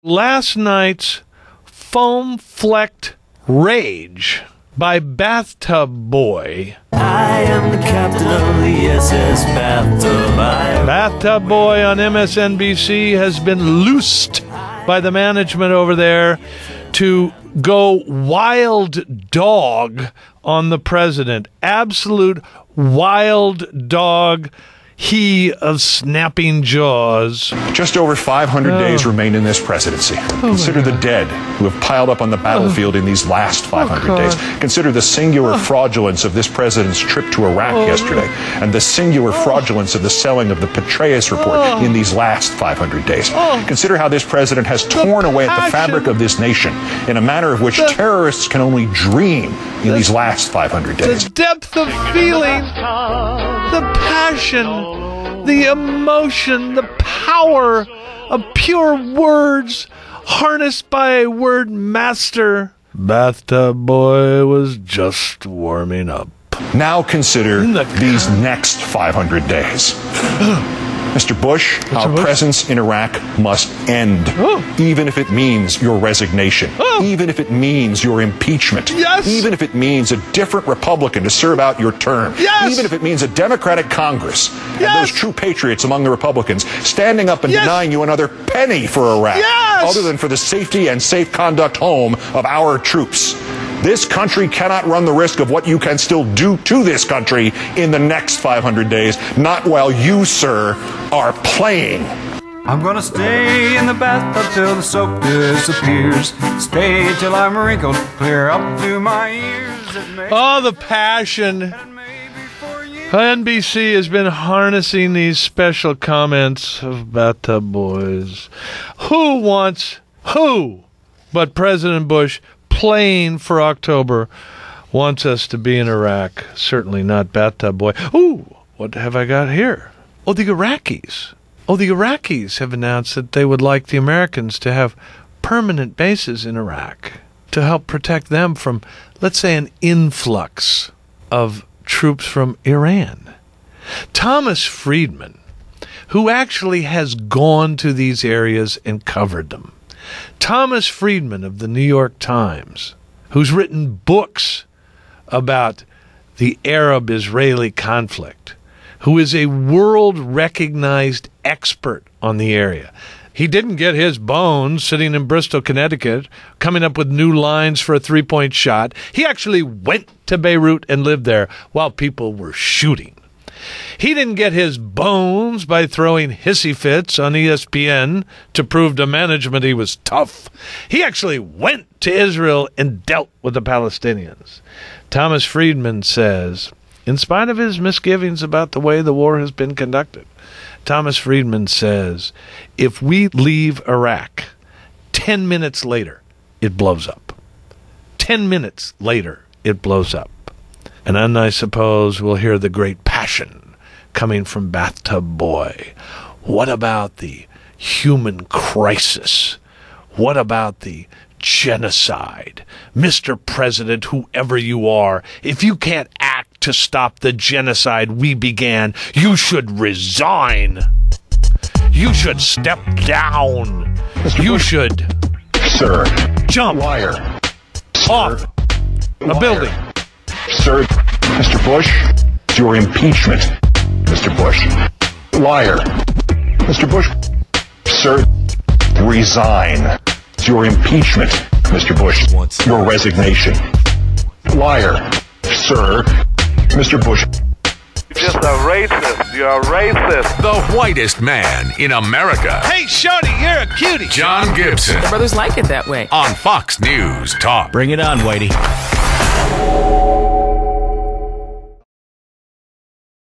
Last night's foam-flecked rage by Bathtub Boy. I am the captain of the SS Bathtub. Bathtub Boy on MSNBC has been loosed by the management over there to go wild dog on the president. Absolute wild dog. He of snapping jaws. Just over 500 days remain in this presidency. Consider the dead who have piled up on the battlefield in these last 500 days. Consider the singular fraudulence of this president's trip to Iraq yesterday, and the singular fraudulence of the selling of the Petraeus report in these last 500 days. Consider how this president has torn away at the fabric of this nation in a manner of which terrorists can only dream in these last 500 days. The depth of feeling, the passion, the emotion, the power of pure words harnessed by a word master. Bathtub Boy was just warming up. Now consider these next 500 days. Mr. Bush, our presence in Iraq must end, even if it means your resignation, even if it means your impeachment, even if it means a different Republican to serve out your term, even if it means a Democratic Congress and those true patriots among the Republicans standing up and denying you another penny for Iraq, other than for the safety and safe conduct home of our troops. This country cannot run the risk of what you can still do to this country in the next 500 days, not while you, sir, are playing. I'm gonna stay in the bathtub till the soap disappears. Stay till I'm wrinkled clear up to my ears. Oh, the passion. NBC has been harnessing these special comments of Bathtub Boys. Who but President Bush, playing for October, wants us to be in Iraq? Certainly not Bathtub Boy. Ooh, what have I got here? Oh, the Iraqis. Oh, the Iraqis have announced that they would like the Americans to have permanent bases in Iraq to help protect them from, let's say, an influx of troops from Iran. Thomas Friedman, who actually has gone to these areas and covered them. Thomas Friedman of the New York Times, who's written books about the Arab-Israeli conflict, who is a world-recognized expert on the area. He didn't get his bones sitting in Bristol, Connecticut, coming up with new lines for a three-point shot. He actually went to Beirut and lived there while people were shooting. He didn't get his bones by throwing hissy fits on ESPN to prove to management he was tough. He actually went to Israel and dealt with the Palestinians. Thomas Friedman says, in spite of his misgivings about the way the war has been conducted, Thomas Friedman says, if we leave Iraq, 10 minutes later, it blows up. 10 minutes later, it blows up. And then I suppose we'll hear the great passion coming from Bathtub Boy. What about the human crisis? What about the genocide? Mr. President, whoever you are, if you can't act to stop the genocide we began, you should resign. You should step down. You should, sir, jump off a building. Sir, Mr. Bush, it's your impeachment, Mr. Bush. Liar. Mr. Bush, sir, resign. It's your impeachment, Mr. Bush. Your resignation. Liar. Sir, Mr. Bush. You're just a racist. You're a racist. The whitest man in America. Hey, shorty, you're a cutie. John Gibson. The brothers like it that way. On Fox News Talk. Bring it on, Whitey.